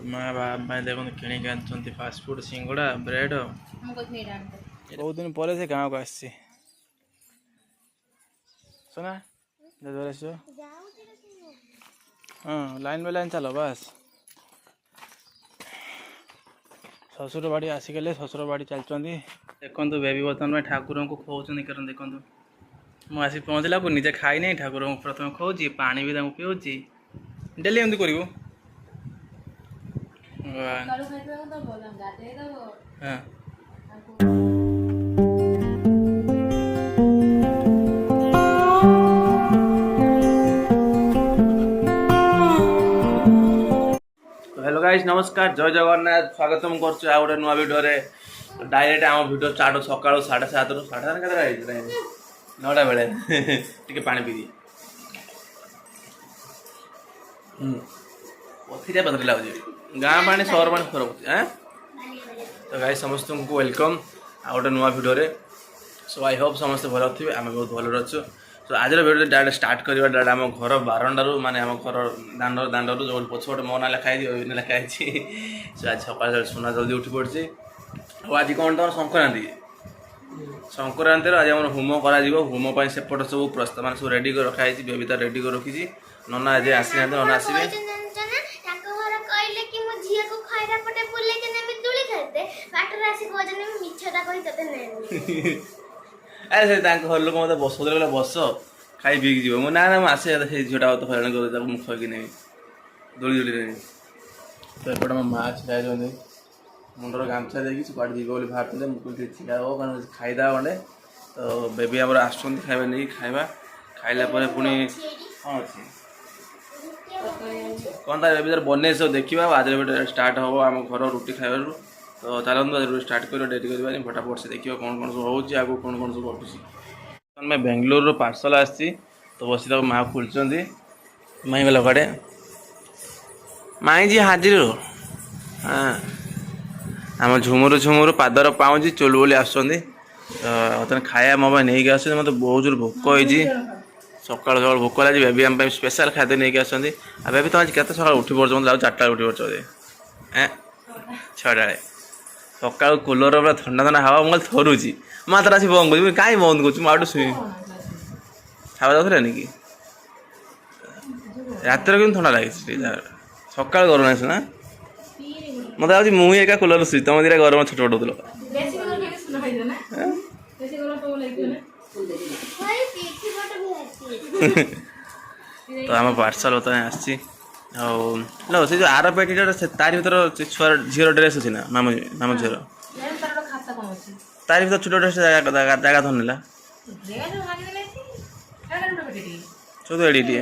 ମା ବାବା ଦେଖନ୍ତୁ କିଣିକି ଆଣିଛନ୍ତି ଫାଷ୍ଟଫୁଡ ସିଙ୍ଗଡ଼ା ବ୍ରେଡ। ବହୁତ ଦିନ ପରେ ସେ ଗାଁକୁ ଆସିଛି। ଶୁଣା ଆସିବ। ହଁ ଲାଇନ୍ ବାଇ ଲାଇନ୍ ଚାଲ ବାସ୍। ଶ୍ୱଶୁର ବାଡ଼ି ଆସିଗଲେ, ଶ୍ୱଶୁର ବାଡ଼ି ଚାଲିଛନ୍ତି। ଦେଖନ୍ତୁ ବେବୀ ବର୍ତ୍ତମାନ ପାଇଁ ଠାକୁରଙ୍କୁ ଖୋଉଛନ୍ତି କାରଣ ଦେଖନ୍ତୁ ମୁଁ ଆସି ପହଞ୍ଚିଲାକୁ ନିଜେ ଖାଇନି, ଠାକୁରଙ୍କୁ ପ୍ରଥମେ ଖୋଉଛି, ପାଣି ବି ତାଙ୍କୁ ପିଉଛି। ଡେଲି ଏମିତି କରିବୁ। ହଁ हेलो गाइस नमस्कार जय जगन्नाथ स्वागत करुँ आ गए नुआ भिडियो डायरेक्ट आम भिडियो स्टार्ट सका 7:30 ରୁ 7:30 के 9टा बेले टे पा पी पथी पथरी लगे गाँ पानी सहर पानी फरक तो गाइस समस्त को वेलकम आ गए नुआ भिडियो सो आई होप समस्त भल थे आम बहुत भल अच्छु। तो आज भिडियो डायरेक्ट स्टार्ट करवा डायरेक्ट आम घर बारंडारू माने आम घर दांडरू जो पछपटे मो ना लिखाई लिखाई सो आज सकाल सुना जल्दी उठी पड़ी। आज कौन तुम संक्रांति संक्रांति आज आम होम कर होम सेपट सब प्रस्ताव मान सब रेडी कर रखाई बेबीता रेडी कर रखी नना आज आसी ना नना आसवे अरे घर लोक मत बस बस खाई पी जी ना ना आसे झीटा तो हईराण कर मुख कि नहीं दोली दोली तो एपटे मो माँ छिड़ा मुंडर गामछा देखिए कड़े जी बोली बाहर मुझे छिड़ा हो खाईदा गंडे तो बेबी आम आसुँच खाଇବା नहीं खाଇବା खाइला पुणी हाँ अच्छी कौन था बेबी बन सब देखा आज स्टार्ट हम आम घर रुटी खाइबार तो चलते आज स्टार्ट कर डेरी करवानी फटाफट से देखिए कौन कौन सब होगी आगे कौन कौन सब घटुची। मैं बेंगलोर पार्सल आसी तो बस माँ खोलुँच माई गला कड़े माई जी हाजिर हाँ आम झुमुर झुमुर पादर पाऊँच चोल बोली आसुँच खाया मो नहीं आस मत बहुत जोर भोक होती सकाल सकाल भोक लगे बेबी आम स्पेशल खाद्य नहीं आसती बेबी तुम आज के सकाल उठी पड़ो मतलब 4टा उठी पड़ो 6टा सका कूलर पूरा ठंडा ठंडा हवा मैं थरुची मात्र आसी बंद कर कहीं बंद कर शुई हवा जाऊला कि रात कि ठंडा लगे सका गरम आस ना मत आज मुझे एका कूलर शुई तुम दिटा गरम छोट छोट होल तो आम पार्सल बता आसी से जो आर पैकेट तार भर छुआ झीर ड्रेस अच्छी ना मामू मामू झीर तार भर छोट ड्रेस जगह धरनेला चौदह एडिटे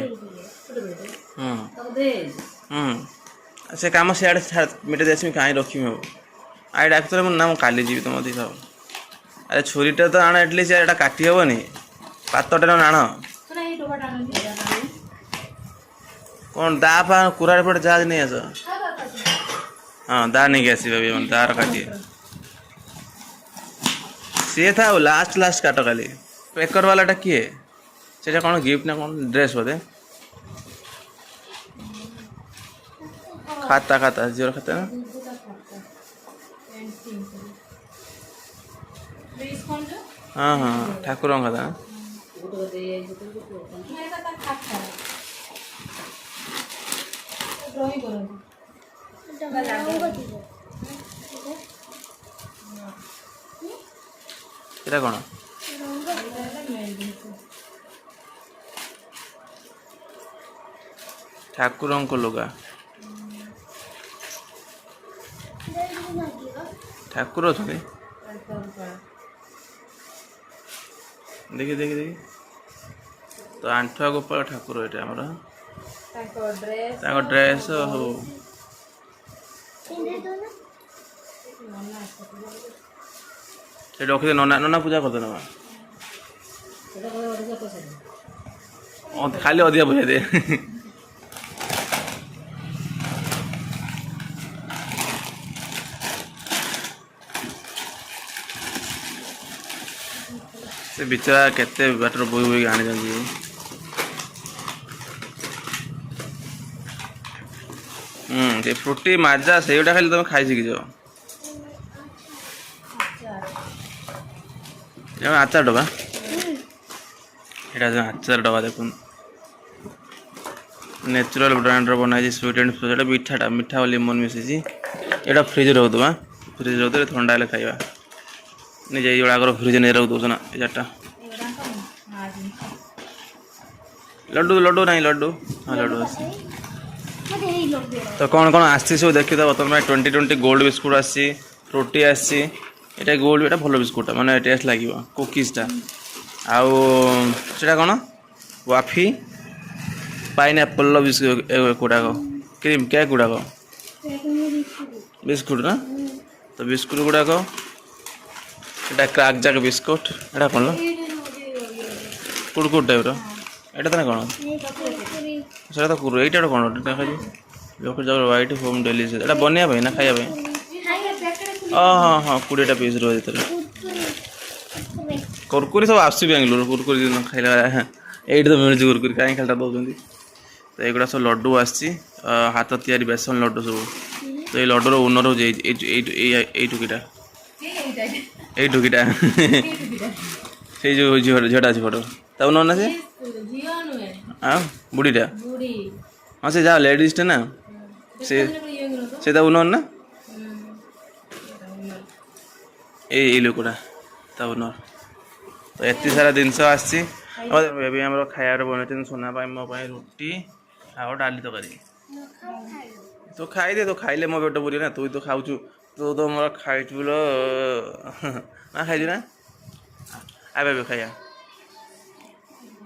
से कम सियाड़े मिटे देसी कहीं रखी आई डाक ना मुझे काली जी तुम दी अरे छुरीटा तो आण एटलिस्ट यहाँ काटी हेनी पातटा आण कौन दा फा कुराड़ पड़े जहाज नहीं आस हाँ दा नहीं आस दार काटी सी था लास्ट लास्ट काट खाली पेकर वालाटा किए से कौन गिफ्ट ना कौन ड्रेस बोधे खाता खाता जीरो खाता ना हाँ हाँ ठाकुर खाता ना कौन ठाकुर को लुगा ठाकुर अच्छे देखी देखी देखी तो आंठुआ गोपाल ठाकुर ये ड्रेस हो रखी नना नना पूजा करदे ना खाली अधिका बुझे दे से बिचरा केते बाटर बोई बोई आनी जाती ସେ ଫ୍ରୁଟି ମାଜା ସେଇଟା ଖାଲି ତମେ ଖାଇ ଶିଖିଛ। ଆଚାର ଡବା ଏଇଟା ଆଚାର ଡବା ଦେଖୁନ୍ ନ୍ୟାଚୁରାଲ ବ୍ରାଣ୍ଡର ବନାହେଇଛି ସୁଇଟ୍ ଆଣ୍ଡ ସ୍ପାଇସି। ଏଇଟା ମିଠାଟା ମିଠା ଆଉ ଲେମନ ମିଶିଛି। ଏଇଟା ଫ୍ରିଜ୍ ରହୁଥିବା ଫ୍ରିଜ୍ ରହୁଥିଲେ ଥଣ୍ଡା ହେଲେ ଖାଇବା ନିଜେ ଏଇଭଳିଆ ଆଗର ଫ୍ରିଜ୍ ନେଇ ରହୁଥିବ ନା ଏ ଚାରିଟା ଲଡ଼ୁ ଲଡ଼ୁ ନାହିଁ ଲଡ଼ୁ ହଁ ଲଡ଼ୁ ଅଛି। ତ କ'ଣ କ'ଣ ଆସିଛି ସବୁ ଦେଖିଦେବ ତମ ପାଇଁ 2020 ଗୋଲ୍ଡ ବିସ୍କୁଟ୍ ଆସିଛି ଫ୍ରୁଟି ଆସିଛି। ଏଇଟା ଗୋଲ୍ଡ ଏଇଟା ଭଲ ବିସ୍କୁଟ୍ଟା ମାନେ ଟେଷ୍ଟ ଲାଗିବ କୁକିଜ୍ଟା। ଆଉ ସେଇଟା କ'ଣ ୱାଫି ପାଇନଆପଲ୍ର ବିସ୍କୁଟ୍ ଗୁଡ଼ାକ କ୍ରିମ୍ କେକ୍ ଗୁଡ଼ାକ ବିସ୍କୁଟ୍ ନା ତ ବିସ୍କୁଟ୍ ଗୁଡ଼ାକ ଏଇଟା କ୍ରାକ୍ ଜାକ୍ ବିସ୍କୁଟ୍ ଏଇଟା କ'ଣ କୁଡ଼କୁଡ଼ ଟାଇପ୍ର ଏଇଟା ତ କ'ଣ ସେଇଟା ତ ଏଇଟା କ'ଣ ଦେଖାଯିବ ହ୍ୱାଇଟ୍ ହୋମ୍ ଡେଲିସିୟସ୍ ଏଇଟା ବନେଇବା ପାଇଁ ନା ଖାଇବା ପାଇଁ? ହଁ ହଁ 20ଟା ପିସ୍ ରୁହ ଭିତରେ କୁରକୁରି ସବୁ ଆସୁଛି ବାଙ୍ଗଲୋର କୁରକୁରି ଖାଇଲା ଏଇଠି ତ ମିଳୁଛି କୁରକୁରି କାହିଁ ଖାଲିଟା ଦେଉଛନ୍ତି। ତ ଏଇଗୁଡ଼ା ସବୁ ଲଡ଼ୁ ଆସିଛି ହାତ ତିଆରି ବେସନ ଲଡ଼ୁ ସବୁ। ତ ଏଇ ଲଡ଼ୁର ଓନର୍ ହେଉଛି ଏଇ ଟୁକିଟା ଏଇ ଟୁକିଟା ସେଇ ଯେଉଁ ଝିଅଟା ଅଛି ଫଟୋ ତା ଓନର୍ ନା ସେ ଆଉ ବୁଢ଼ୀଟା ହଁ ସେ ଯାହା ଲେଡ଼ିଜ୍ଟା ନା ସେ ତା ଓନର୍ ନା ଏଇ ଲୋକଟା ତା ଓନର୍। ତ ଏତେ ସାରା ଜିନିଷ ଆସିଛି ଏବେ ଆମର ଖାଇବାରେ ବନେଇଛନ୍ତି ସୁନା ପାଇଁ ମୋ ପାଇଁ ରୁଟି ଆଉ ଡାଲି ତରକାରୀ। ତୁ ଖାଇଦେ ତୁ ଖାଇଲେ ମୋ ପେଟ ପୁରିବ ନା ତୁ ତ ଖାଉଛୁ ତୁ ତ ମୋର ଖାଇଛୁ ନା ଖାଇଛୁ ନା ଏବେ ଖାଇବା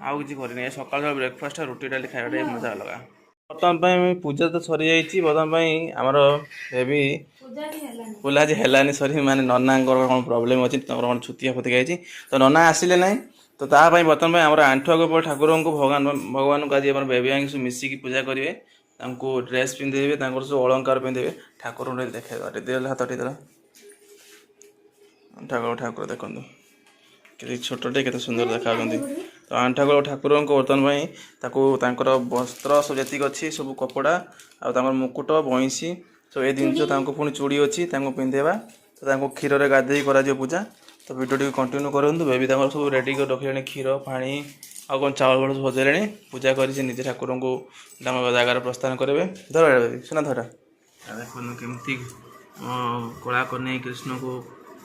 ଆଉ କିଛି କରିନି ଏ ସକାଳ ବ୍ରେକଫାଷ୍ଟ ରୁଟି ଡାଲି ଖାଇବାଟା ମଜା ଅଲଗା। ବର୍ତ୍ତମାନ ପାଇଁ ପୂଜା ତ ସରିଯାଇଛି ବର୍ତ୍ତମାନ ପାଇଁ ଆମର ବେବି ପୂଜା ଆଜି ହେଲାନି ସରି ମାନେ ନନାଙ୍କର କ'ଣ ପ୍ରୋବ୍ଲେମ୍ ଅଛି ତାଙ୍କର କ'ଣ ଛୁତିଆ ଫୁତିକା ହେଇଛି ତ ନନା ଆସିଲେ ନାହିଁ। ତ ତା ପାଇଁ ବର୍ତ୍ତମାନ ପାଇଁ ଆମର ଆଣ୍ଠୁ ଆଗ ପରେ ଠାକୁରଙ୍କୁ ଭଗବାନଙ୍କୁ ଆଜି ଆମର ବେବି ଆଙ୍କୁ ମିଶିକି ପୂଜା କରିବେ ତାଙ୍କୁ ଡ୍ରେସ୍ ପିନ୍ଧେଇବେ ତାଙ୍କର ସବୁ ଅଳଙ୍କାର ପିନ୍ଧେଇବେ ଠାକୁରଙ୍କୁ ଦେଖାଇବା ଦେଲେ ହାତଟି ଦେଲା ଠାକୁର ଦେଖନ୍ତୁ କେତେ ଛୋଟଟେ କେତେ ସୁନ୍ଦର ଦେଖାଯାଉଛନ୍ତି। ତ ଆଣ୍ଠାଗୋଳ ଠାକୁରଙ୍କୁ ବର୍ତ୍ତମାନ ପାଇଁ ତାକୁ ତାଙ୍କର ବସ୍ତ୍ର ସବୁ ଯେତିକି ଅଛି ସବୁ କପଡ଼ା ଆଉ ତାଙ୍କର ମୁକୁଟ ବଇଁଶୀ ସବୁ ଏ ଜିନିଷ ତାଙ୍କୁ ପୁଣି ଚୁଡ଼ି ଅଛି ତାଙ୍କୁ ପିନ୍ଧେଇବା ତ ତାଙ୍କୁ କ୍ଷୀରରେ ଗାଧେଇ କରାଯିବ ପୂଜା। ତ ଭିଡ଼ିଓଟିକୁ କଣ୍ଟିନ୍ୟୁ କରନ୍ତୁ ବେବି ତାଙ୍କର ସବୁ ରେଡ଼ି କରି ରଖିଲେଣି କ୍ଷୀର ପାଣି ଆଉ କ'ଣ ଚାଉଳ ଫାଉଳ ସବୁ ସଜାଇଲେଣି ପୂଜା କରି ସେ ନିଜେ ଠାକୁରଙ୍କୁ ତାଙ୍କ ଜାଗାରେ ପ୍ରସ୍ଥାନ କରିବେ। ଧର ବେବି ସୁନା ଧରା ଦେଖନ୍ତୁ କେମିତି କଳା କନେଇ କୃଷ୍ଣଙ୍କୁ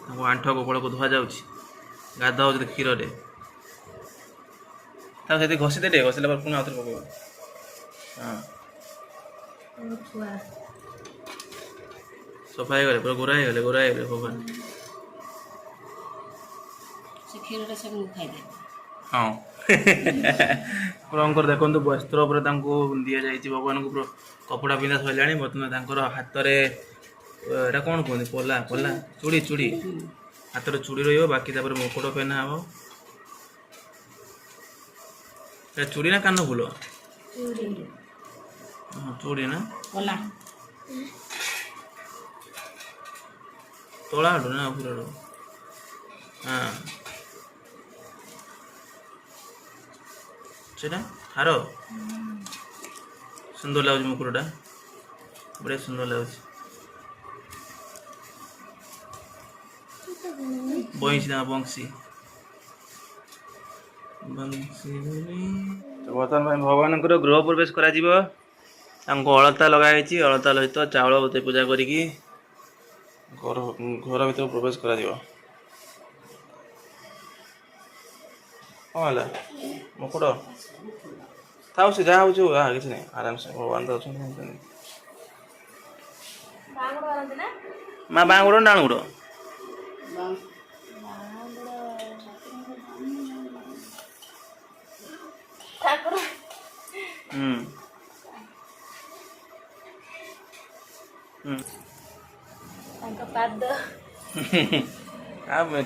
ତାଙ୍କୁ ଆଣ୍ଠ ଗୋପାଳକୁ ଧୁଆଯାଉଛି ଗାଧୋଉଛି କ୍ଷୀରରେ ତାକୁ ସେଠି ଘଷି ଦେ ଘଷିଲା ପରେ ପୁଣି ଆଉଥରେ ପକେଇବ ହଁ ସଫା ହେଇଗଲେ ପୁରା ଗୋରା ହେଇଗଲେ ଭଗବାନ ହଁ ଠାକୁରଙ୍କର ଦେଖନ୍ତୁ ବସ୍ତ୍ର ଉପରେ ତାଙ୍କୁ ଦିଆଯାଇଛି ଭଗବାନଙ୍କୁ କପଡ଼ା ପିନ୍ଧା ସରିଲାଣି ବର୍ତ୍ତମାନ ତାଙ୍କର ହାତରେ ଏଇଟା କ'ଣ କୁହନ୍ତି ପଲା ଚୁଡ଼ି ହାତରେ ଚୁଡ଼ି ରହିବ ବାକି ତାପରେ ମୁକୁଟ ପେନା ହେବ। এটা চুড়ি না কান্ন ফুল চুড়ি না তোলা হাঁটু না ফুল হ্যাঁ সেটা হার সুন্দর লাগুଛି মুকুটটা বড়িয়া সুন্দর লাগুଛି বইছি না বংশী ବର୍ତ୍ତମାନ ପାଇଁ ଭଗବାନଙ୍କର ଗୃହ ପ୍ରବେଶ କରାଯିବ ତାଙ୍କୁ ଅଳତା ଲଗାଯାଇଛି ଅଳତା ସହିତ ଚାଉଳ ପୂଜା କରିକି ଘର ଭିତରକୁ ପ୍ରବେଶ କରାଯିବ। କ'ଣ ହେଲା ମୁକୁଟ ଥାଉ ସେ ଯାହା ହେଉଛି କିଛି ନାହିଁ ଆରାମସେ ଭଗବାନ ତ ଅଛନ୍ତି ମା ବାଁ ଗୋଡ଼ ଡାଣ ଗୋଡ଼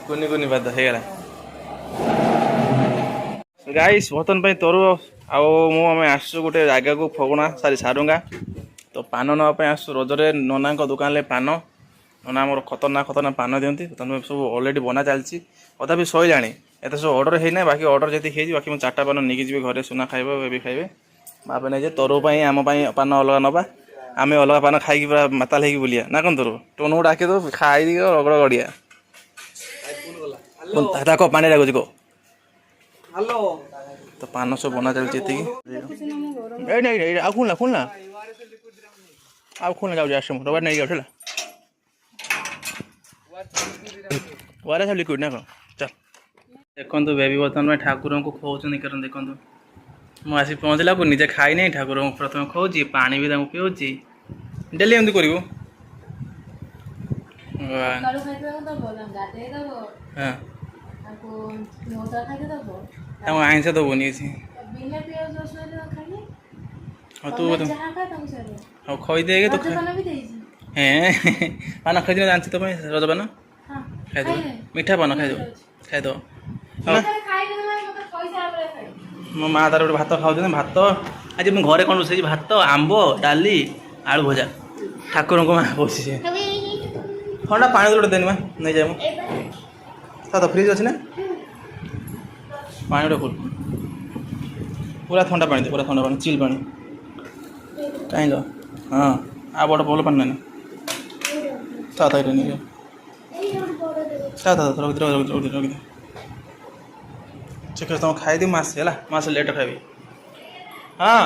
କୁନି କୁନି ପାଦ ହେଇଗଲା ଗାଇସ୍ ବର୍ତ୍ତମାନ ପାଇଁ ତରୁ ଆଉ ମୁଁ ଆମେ ଆସିଛୁ ଗୋଟେ ଜାଗାକୁ ଫଗୁଣା ସାରୁଙ୍ଗା ତ ପାନ ନେବା ପାଇଁ ଆସିଛୁ ରଜରେ ନନାଙ୍କ ଦୋକାନରେ ପାନ ନନା ଆମର ଖତରନାକ ପାନ ଦିଅନ୍ତି ତମେ ସବୁ ଅଲରେଡ଼ି ବନା ଚାଲିଛି ତଥାପି ସରିଲାଣି ଏତେ ସବୁ ଅର୍ଡ଼ର ହେଇନାହିଁ ବାକି ଅର୍ଡ଼ର ଯେତିକି ହେଇଛି ବାକି ମୁଁ 4ଟା ପାନ ନେଇକି ଯିବି ଘରେ ସୁନା ଖାଇବେ ବେବି ଖାଇବେ ମା ପାଇଁ ନେଇଯାଏ ତରୁ ପାଇଁ ଆମ ପାଇଁ ପାନ ଅଲଗା ନେବା आम अलग पान खाई पूरा माताल हो बुलिया ना कौन तोर टोन को डाके दो खाई रगड़ गड़िया कह पानी डाकुच कह तो पान सब बना चलती आउ खुलना खुलना आउ खुलना जाऊँ आस रबार नहीं जाऊँ वारे सब लिक्विड ना कौन चल देखो बेबी बर्तमान में ठाकुर को खोचुन कारण देखो मुझे आसिक पहुँचला को निजे खाई नहीं ठाकुर को प्रथम खोजी पानी भी पिऊँची डेली एमती कर आइंस दबुनि तू हाँ खई दे तो पान खाई जानसी तो रज पान खाईद मीठा पान खाईद मो माँ तार गोटे भात खाऊ भात आज मुझे घरे कौन रोसे भात आंब डाली आलू भजा ठाकुर को माँ बसी ठंडा पानी गोटे देनी माँ नहीं जाए तो फ्रिज अच्छे ना पानी गोटे खोल पूरा ठंडा पानी दे पूरा ठंडा पानी चिल पानी कहीं लो हाँ आ बड़ भल पानी ना था नहीं रखी चिकेन तुम खाई मास है मास लेट खाई हाँ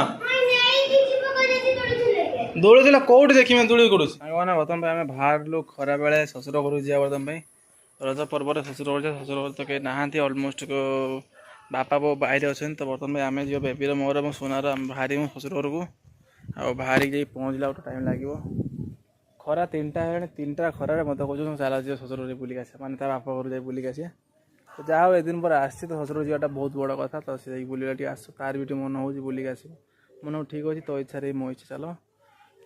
दौड़ी कौट देखी दौड़ी करूँ बर्तमान आम बाहर लोग खरा बेले शशुर घर जा बर्तमान रज पर्व शशुर घर शशुर तो कहीं नहांती अलमोस्ट बापा बो बाहर अच्छे तो बर्तमान आम जो बेबीर मोर मो सोनार बाहरी मो शशुर घर को आ बाहरी जाई पहुँचला गोटे टाइम लगे खरा 3टा है 3टा खरार मत कह चला जी शशुर घर बुलिक आस माने बापा घर जाए बुलिक आस तो जहाँ हो दिन पर आसी तो शशुर जाटा बहुत बड़ कथा तो से बुला आस तार भी मन हो बुलिक आस मन ठीक अच्छे तो इच्छा मो इच्छा चलो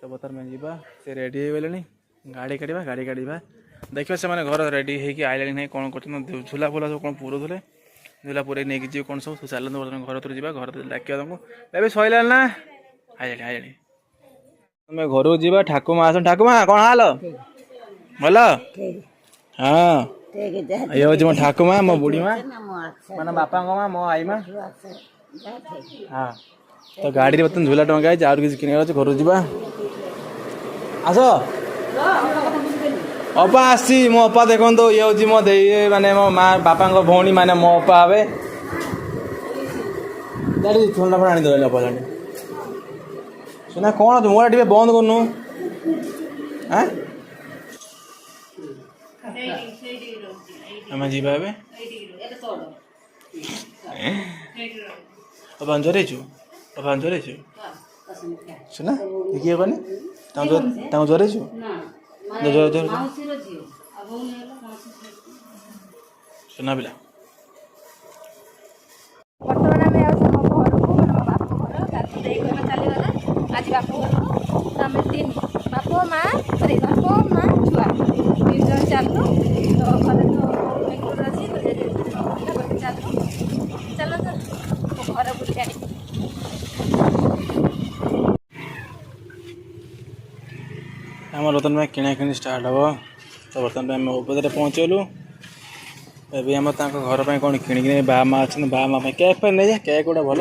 तो बर्तमान में जावा से रेडी हो गले गाड़ी काढ़ा देखिए से मैंने घर रेडी होगी आइले ना कौन कर झूला फुला सब कौन पुरुले झूला पुरे नहीं जी कौन सब चलते बर्तमान घर तुम जा घर डाक तुमको बेबी सैला ना आइले तुम्हें घर को जा ठाकुर माँ आस ठाकुर माँ कौन हाल भल हाँ ये हूँ मो ठाकुर माँ मो बुढ़ी माँ माना बापा माँ मो आई माँ हाँ तो गाड़ी बर्तमान झूला टंगा है किसी किन घर जा आस अपा आसी मो अपा देखो तो ये हूँ मो दे माने मो माँ बापा भौणी माने मो अपा हे थंडा फंडा आनी दे अपा जाने सुना कौन मोर टे बंद करनु हाँ आम जा अपान जरेचु अपान जरेचु सुना किए कहनी जरेचु सुना पिला आज बाप घर आम 3 बाप माँ सॉरी बाप माँ छुआ 3 जन चलू तो घर तो अच्छी तो चलो तो घर बुला आम बर्तमान में किଣା किणी स्टार्ट हम तो बर्तमान आम उपदे पहुँचलु अभी आम घर पर कौन कि बा माँ अच्छे बा माँ केक पे नहीं जा केक गोटे भल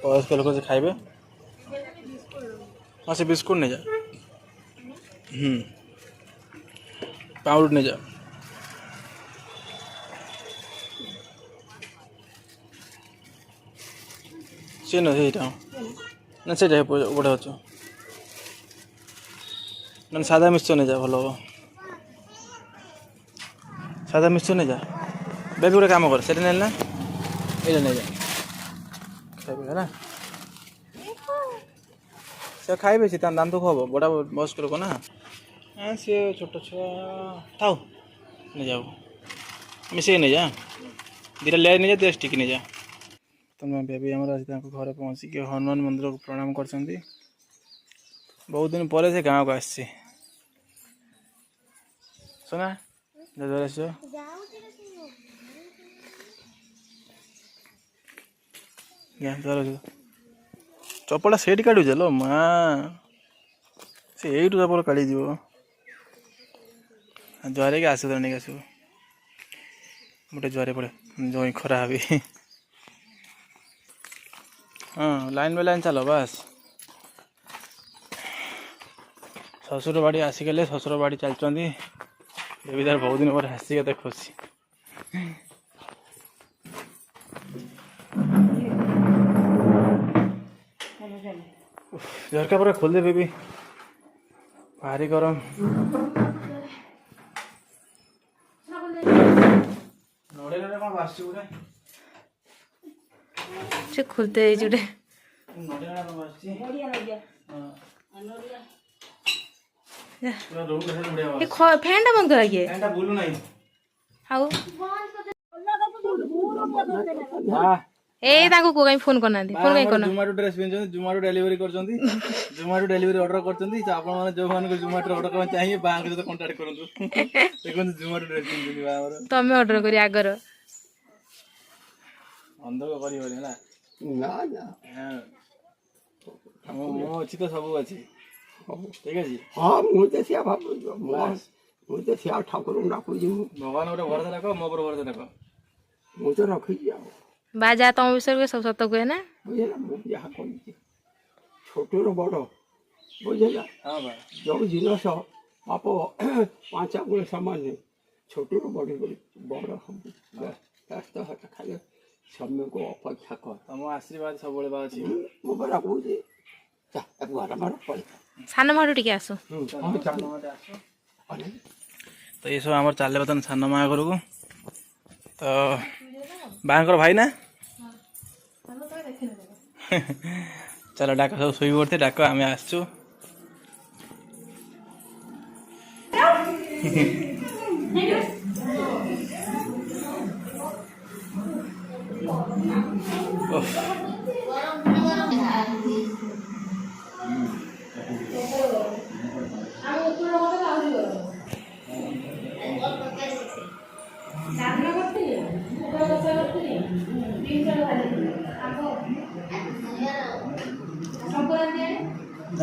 वयस्क लोक से खाइबे हाँ से बिस्कुट नहीं जा पाउडर नहीं जा सी ना ना से गोटे अच्छे ना सादा मिक्सचर नहीं जा भल हम सादा मिक्सचर नहीं जा बेबी गोटे काम कर से ना ये नहीं जा खाइबे है से खाइबे सी दाम तो खब बड़ा बयस्क लोक ना हाँ सी छोट छुआ था नहीं जाओ मिसे नहीं जा दीटा ले नहीं जा 10 टिकी नहीं जा तुम बेबी आम घर पहुँचिक हनुमान मंदिर को प्रणाम कर बहुत दिन पर से गाँव को आसी सुना जर चपड़ा सेठ काढ़ लो माँ से यही चपल काढ़ी जुआरे के आस नहीं आस गोटे जुआरे पड़े जो खरा भी हाँ लाइन बाय लाइन चलो बस শ্বশুର ବାଡ଼ି ଆସିଗଲେ ଶ୍ୱଶୁର ବାଡ଼ି ଚାଲିଛନ୍ତି ଦେବିଦାର ବହୁତ ଦିନ ପରେ ଆସି କେତେ ଖୁସି ଝରକା ପରେ ଖୋଲିଦେ ବେବି ଭାରି ଗରମ ନଡ଼ିଆ କ'ଣ ବାସୁଛି ଗୋଟେ ସେ ଖୋଲତେ ହେଇଛି ଗୋଟେ ନଡ଼ିଆ କ'ଣ ବାସୁଛି ଫ୍ୟାନ୍ ଟା ବନ୍ଦ କରା କିଏ ଫ୍ୟାନ୍ଟା ବୁଲୁ ନାହିଁ ଆଉ ଏଇ ତାଙ୍କୁ କାଇଁ ଫୋନ କରିନାହାନ୍ତି ଫୋନ କାଇଁ କରୁନା ଜୋମାଟୋ ଡ୍ରେସ୍ ପିନ୍ଧୁଛନ୍ତି ଜୋମାଟୋ ଡେଲିଭରି କରୁଛନ୍ତି ଜୋମାଟୋ ଡେଲିଭରି ଅର୍ଡର କରୁଛନ୍ତି ଆପଣମାନେ ଯୋଉମାନଙ୍କୁ ଜୋମାଟୋ ଅର୍ଡର କରିବା ଚାହିଁବେ ବାହାଙ୍କ ସହିତ କଣ୍ଟାକ୍ଟ କରନ୍ତୁ ଦେଖନ୍ତୁ ଜୋମାଟୋ ଡ୍ରେସ୍ ପିନ୍ଧୁଛନ୍ତି ବାହାଘର ତମେ ଅର୍ଡର କରି ଆଗର ଅନ୍ଧକ କରିବନି ହେଲା ମୁଁ ଅଛି ତ ସବୁ ଅଛି ଠିକ ଅଛି ହଁ ମୁଁ ତ ସେଆ ଭାବୁଛି ମୁଁ ତ ସେଆ ଠାକୁରଙ୍କୁ ଡାକୁଛି ଭଗବାନ ଗୋଟେ ଭରସା ରଖ ମୋ ଉପରେ ଭରସା ରଖ ମୁଁ ତ ରଖିଛି ଆଉ ବା ଯାହା ତମ ବିଷୟରେ ସବୁ ସତ କୁହେ ନା ବୁଝିଲା ମୁଁ ଯାହା କହିଛି ଛୋଟରୁ ବଡ଼ ବୁଝିଲା ହଁ ବା ଯୋଉ ଜିନିଷ ବାପ ପାଞ୍ଚ ଆଙ୍ଗୁଳି ସମାନ ଛୋଟରୁ ବଡ଼ ହବୁ ରାସ୍ତା ହାତ ଖାଲି ସମୟକୁ ଅପେକ୍ଷା କର ତମ ଆଶୀର୍ବାଦ ସବୁବେଳେ ବା ଅଛି ମୁଁ ପରା କହୁଛି ସାନ ମାଠୁ ଟିକେ ଆସ ତ ଏସବୁ ଆମର ଚାଲେ ବର୍ତ୍ତମାନ ସାନ ମା ଘରକୁ ତ ବାଙ୍କର ଭାଇ ନା ଚାଲ ଡାକ ସବୁ ଶୋଇ ପଡ଼ିతే ଡାକ ଆମେ ଆସିଛୁ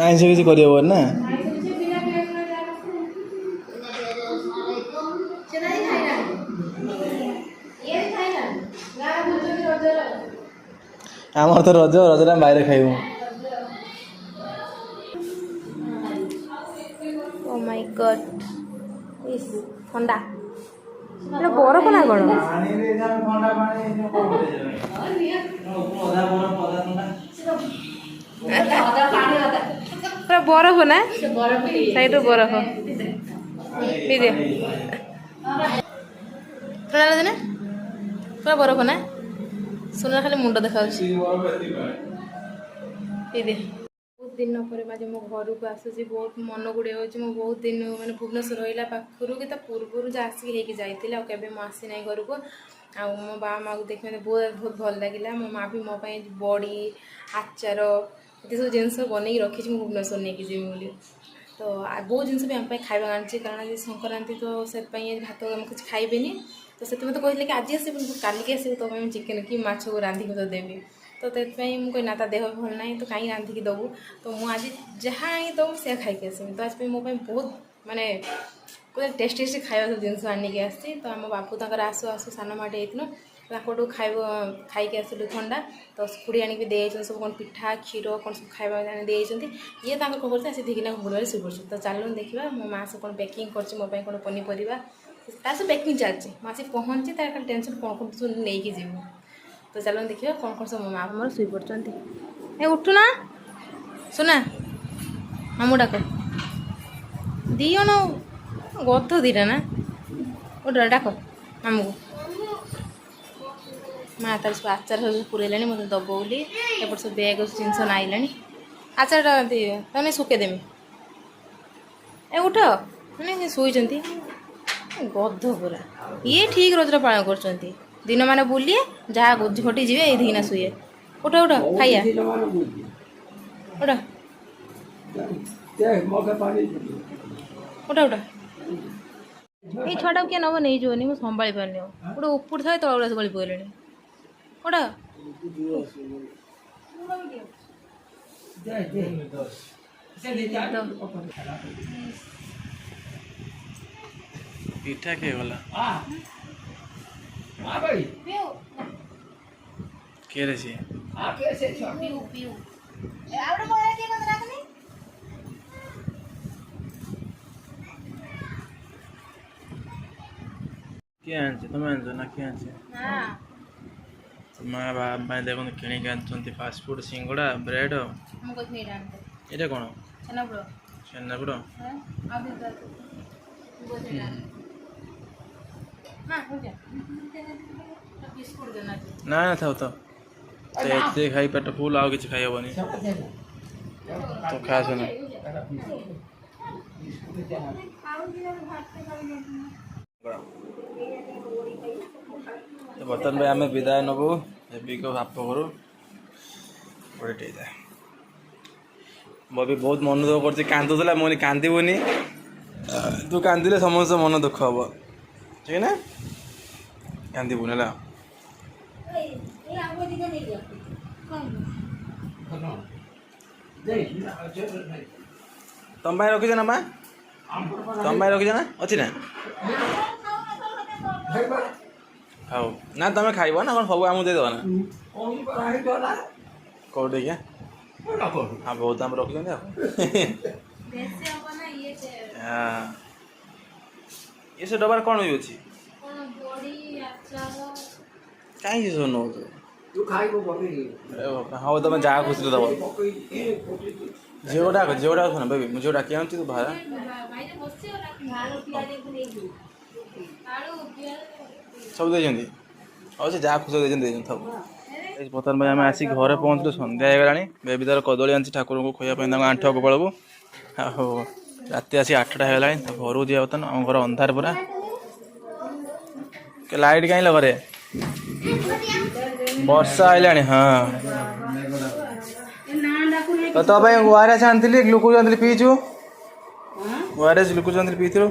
ଆଇଁଷ କିଛି କରିହେବନି ନା ଆମର ତ ରଜରେ ଆମେ ବାହାରେ ଖାଇବୁ ଓ ମାଇ ଗଡ୍ ଥଣ୍ଡା ଏଟା ବରଫ ନା କ'ଣ ପୁରା ବରଫ ନା ସାଇଡ୍ ବରଫ ପିଇଦେ ନା ପୁରା ବରଫ ନା ସୁନା ଖାଲି ମୁଣ୍ଡ ଦେଖାଯାଉଛି ପିଇଦେ ବହୁତ ଦିନ ପରେ ଆଜି ମୋ ଘରକୁ ଆସୁଛି ବହୁତ ମନ ଗୁଡ଼େ ହେଉଛି ମୁଁ ବହୁତ ଦିନ ମାନେ ଭୁବନେଶ୍ୱର ରହିଲା ପାଖରୁ କି ତା ପୂର୍ବରୁ ଯେ ଆସିକି ହେଇକି ଯାଇଥିଲି ଆଉ କେବେ ମୁଁ ଆସିନାହିଁ ଘରକୁ ଆଉ ମୋ ବାବା ମାଆକୁ ଦେଖି ମୋତେ ବହୁତ ଭଲ ଲାଗିଲା ମୋ ମାଆ ବି ମୋ ପାଇଁ ବଡ଼ି ଆଚାର ଏତେ ସବୁ ଜିନିଷ ବନେଇକି ରଖିଛି ମୁଁ ଭୁବନେଶ୍ୱର ନେଇକି ଯିବି ବୋଲି ତ ବହୁତ ଜିନିଷ ବି ଆମ ପାଇଁ ଖାଇବା ଆଣିଛି କାରଣ ଆଜି ସଂକ୍ରାନ୍ତି ତ ସେଥିପାଇଁ ଭାତ ଆମେ କିଛି ଖାଇବେନି ତ ସେଥିପାଇଁ ମୋତେ କହିଥିଲେ କି ଆଜି ଆସିବୁ କାଲିକି ଆସିବୁ ତୋ ପାଇଁ ଚିକେନ୍ କି ମାଛକୁ ରାନ୍ଧିକି ତ ଦେବି ତ ସେଥିପାଇଁ ମୁଁ କହିଲି ନା ତା ଦେହ ଭଲ ନାହିଁ ତ କାହିଁକି ରାନ୍ଧିକି ଦେବୁ ତ ମୁଁ ଆଜି ଯାହା ଆଣି ଦେବୁ ସେୟା ଖାଇକି ଆସିବି ତ ଆଜି ପାଇଁ ମୋ ପାଇଁ ବହୁତ ମାନେ ଗୋଟେ ଟେଷ୍ଟି ଖାଇବା ସବୁ ଜିନିଷ ଆଣିକି ଆସିଛି ତ ଆମ ବାପୁ ତାଙ୍କର ଆସୁ ସାନ ମାଟେ ହେଇଥିଲୁ ତାଙ୍କଠୁ ଖାଇକି ଆସିଲୁ ଥଣ୍ଡା ତ ଖୁଡ଼ି ଆଣିକି ଦେଇଯାଇଛନ୍ତି ସବୁ କ'ଣ ପିଠା କ୍ଷୀର କ'ଣ ସବୁ ଖାଇବା ଆଣି ଦେଇଯାଇଛନ୍ତି ଇଏ ତାଙ୍କର କ'ଣ କରୁଛି ଆସି ଧିକିନା ଘୁଗୁଡ଼ରେ ଶୋଇପଡ଼ୁଛି ତ ଚାଲୁନ ଦେଖିବା ମୋ ମାଆ ସବୁ କ'ଣ ପ୍ୟାକିଂ କରିଛି ମୋ ପାଇଁ କ'ଣ ପନିପରିବା ତାର ସବୁ ପ୍ୟାକିଂ ଚାଲିଛି ମୁଁ ଆସି ପହଞ୍ଚି ତାର ଖାଲି ଟେନସନ୍ କ'ଣ ସବୁ ନେଇକି ଯିବୁ ତ ଚାଲୁନ ଦେଖିବା କ'ଣ କ'ଣ ସବୁ ମୋ ମାଆ ମୋର ଶୋଇପଡ଼ୁଛନ୍ତି ଏ ଉଠୁନା ସୁନା ମାମୁଁ ଡାକ ଦୁଇ ଜଣ ଗଧ ଦୁଇଟା ନା ଉଠ ଡାକ ମାମୁଁକୁ ମା' ତାର ସବୁ ଆଚାର ସବୁ ପୁରେଇଲାଣି ମୋତେ ଦେବ ବୋଲି ଏପଟେ ସବୁ ବ୍ୟାଗ୍ ଜିନିଷ ନାଇଲାଣି ଆଚାରଟା ତାମାନେ ଶୁଖେଇଦେମି ଏ ଉଠ ମାନେ ସେ ଶୋଇଛନ୍ତି ଗଧ ପୁରା ଇଏ ଠିକ୍ ରଜରେ ପାଳନ କରୁଛନ୍ତି ଦିନମାନେ ବୁଲିଏ ଯାହା ଘଟି ଯିବେ ଏଇ ଦିକିନା ଶୋଇଏ ଉଠ ଖାଇବା ଉଠ ଏଇ ଛୁଆଟାକୁ କିଏ ନେବ ନେଇଯିବନି ମୁଁ ସମ୍ଭାଳି ପାରୁନି ଆଉ ଗୋଟେ ଉପରୁ ଥାଏ ତଳ ଗୁଡ଼ା ଗଳି ପଡ଼ିଲେଣି କୋଟା ପିଠା କିଏ ଗଲା କିଏ ରେ ସିଏ କିଏ ଆଣିଛି ତମେ ଆଣିଛ ନା କିଏ ଆଣିଛି ମା ବାବା ପାଇଁ ଦେଖନ୍ତୁ କିଣିକି ଆଣିଛନ୍ତି ଫାଷ୍ଟଫୁଡ୍ ସିଙ୍ଗଡ଼ା ବ୍ରେଡ୍ ଏଇଟା କ'ଣ ଛେନାପୋଡ଼ ନା ନା ଥାଉ ତ ଏତେ ଖାଇ ପେଟ ଫୁଲ୍ ଆଉ କିଛି ଖାଇ ହେବନି ତ ଖାସ ନା ବର୍ତ୍ତମାନ ଭାଇ ଆମେ ବିଦାୟ ନେବୁ ହେବିକ ବାପ ଘରୁ ଗୋଟେ ହେଇଯାଏ ବବି ବହୁତ ମନ ଦୁଃଖ କରୁଛି କାନ୍ଦୁଥିଲା ମୁଁ କାନ୍ଦିବୁନି ତୁ କାନ୍ଦିଲେ ସମସ୍ତ ମନ ଦୁଃଖ ହବ ଠିକ ନା କାନ୍ଦିବୁନି ହେଲା ତମ ପାଇଁ ରଖିଛ ନା ମା ତମ ପାଇଁ ରଖିଛ ନା ଅଛି ନା ହଉ ନା ତମେ ଖାଇବ ନା କ'ଣ ସବୁ ଆମକୁ ଦେଇଦେବ ନା କୋଉଠି ଆଜ୍ଞା ହଁ ବହୁତ ଆମେ ରଖିଛନ୍ତି ଆଉ ଏ ସେ ଡବାର କ'ଣ ବି ଅଛି କାହିଁକି ସବୁ ନେଉଛ ହଉ ତମେ ଯାହା ଖୁସିରେ ଦେବ ଝିଅଟା ଶୁଣ ବେବି ମୁଁ ଝିଅ ଡାକି ଆଣୁଛି ତୁ ବାହାର ସବୁ ଦେଇଛନ୍ତି ହଉ ସେ ଯାହା ଖୁସି ଦେଇଛନ୍ତି ସବୁ ବର୍ତ୍ତମାନ ଭାଇ ଆମେ ଆସିକି ଘରେ ପହଞ୍ଚିଲୁ ସନ୍ଧ୍ୟା ହେଇଗଲାଣି ବେବି ତାର କଦଳୀ ଆଣିଛି ଠାକୁରଙ୍କୁ ଖୋଇବା ପାଇଁ ତାଙ୍କୁ ଆଣ୍ଠୁଆକୁ ପଳବୁ ଆଉ ରାତି ଆସି 8ଟା ହେଇଗଲାଣି ତ ଘରକୁ ଯିବା ବର୍ତ୍ତମାନ ଆମ ଘର ଅନ୍ଧାର ପୁରା ଲାଇଟ୍ କାହିଁ ଘରେ ବର୍ଷା ଆଇଲାଣି ହଁ ତୋ ପାଇଁ ORS ଆଣିଥିଲି ଗ୍ଲୁକୋଜ ଆଣିଥିଲି ପିଇଛୁ ORS ଗ୍ଲୁକୋଜ ଆଣିଥିଲି ପିଇଥିଲୁ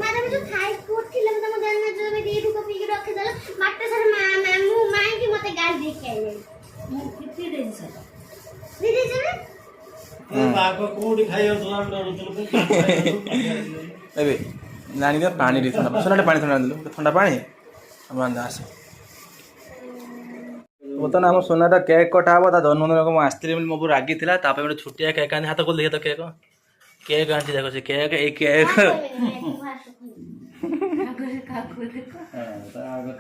ଏବେ ଜାଣିଦିଅ ପାଣି ଥଣ୍ଡା ସୁନାଟା ପାଣି ଥଣ୍ଡା ଆଣିଦେଲୁ ଥଣ୍ଡା ପାଣି ଆସ ବର୍ତ୍ତମାନ ଆମ ସୁନାଟା କେକ୍ କଟା ହବ ତା ଜନ୍ମଦିନକୁ ମୁଁ ଆସିଥିଲି ବୋଲି ମୋ ପୁଅ ରାଗିଥିଲା ତା ପାଇଁ ଗୋଟେ ଛୋଟିଆ କେକ୍ ଆଣି ହାତ ଖୋଲି ଦେଖ ତ କେକ୍ ଆଣିଛି ଦେଖ ସେ କେକ୍ ଏଇ cake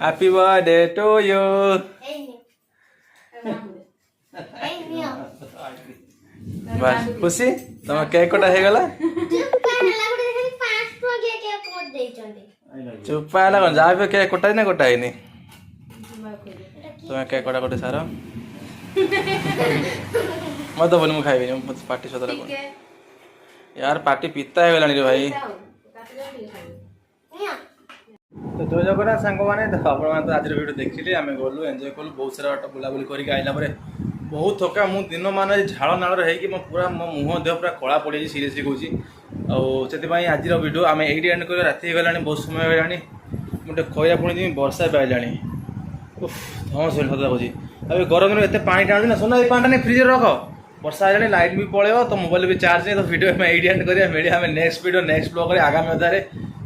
happy birthday to you ବାସ୍ ଖୁସି ତମ କେକ୍ କଟା ହେଇଗଲା ଚୁପା ହେଲା କ'ଣ ଯାହା ବି କେକ୍ କଟା ହେଇନି କଟା ହେଇନି ତୁମେ କେକ୍ କଟା ଗୋଟେ ସାର ମତେ ବୋଲି ମୁଁ ଖାଇବିନି ପାଟି ସଦରା କଣ यार पार्टी पिता है रे भाई तो जय जगन्नाथ सांग मैंने तो आप आज भिडियो देखिले आम गलु एंजय कलु बहुत सारा बाट बुलाबुली करके आइला बहुत थका मु दिन मान झाड़ नाड़ हो पूरा मो मुह देह पूरा कला पड़ जाए सीरीयसली कहूँ से आज भिडियो आम ये एंड कर राति गला बहुत समय हो मुझे खया पुणी जी वर्षा भी आइला हाँ सर सदा कहे अब गरम दिन एत पानी टाणुची ना सुना पानी नहीं फ्रिज रख वर्षा आइलानी लाइट भी पड़ेगा तो मोबाइल भी चार्ज नहीं तो वीडियो में ये एंड करिया मिलिया हमें नेक्स्ट वीडियो नेक्स्ट ब्लॉग आगामी अध्याय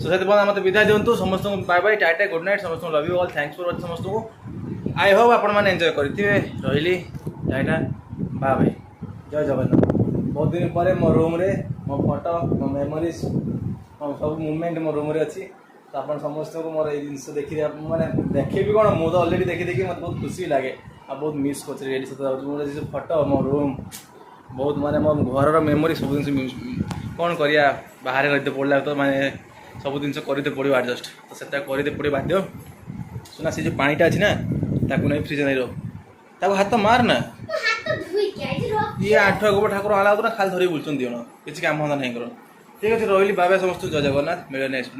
सो से मत विदाय दिंतु समस्त bye bye tata good night समस्त love you all thanks for watching समस्त को आई होप आपण मैंने एंजॉय करेंगे रही टाटा बाय बाय जय जगन्नाथ बहुत दिन पर मो रूम रे मो फोटो मो मेमोरीज मो सब मूवमेंट मो रूम रे अच्छी तो आप समस्त को मोर ये जिन देखिए मैंने देखे भी कौन मुझे अलरेडी देखी देखी मत बहुत खुशी लगे आ बहुत मिस कर फोटो मो रूम बहुत माने मो घर मेमोरी सब जिन कौन करिया बाहर करते पड़ा तो माने सब जिन करते पड़ो एडजस्ट तो से करते पड़ो बाध्य सुना से जो पानीटा अच्छी ना ताकू नहीं फ्रिज नहीं रख हाथ मार ना ये 8 गोबर ठाकुर आला ना खाली धरी बुलूँ दिवन किसी काम धंदा नहीं कर ठीक अच्छे रही बाबा समस्त जय जगन्नाथ मिले नेक्स्ट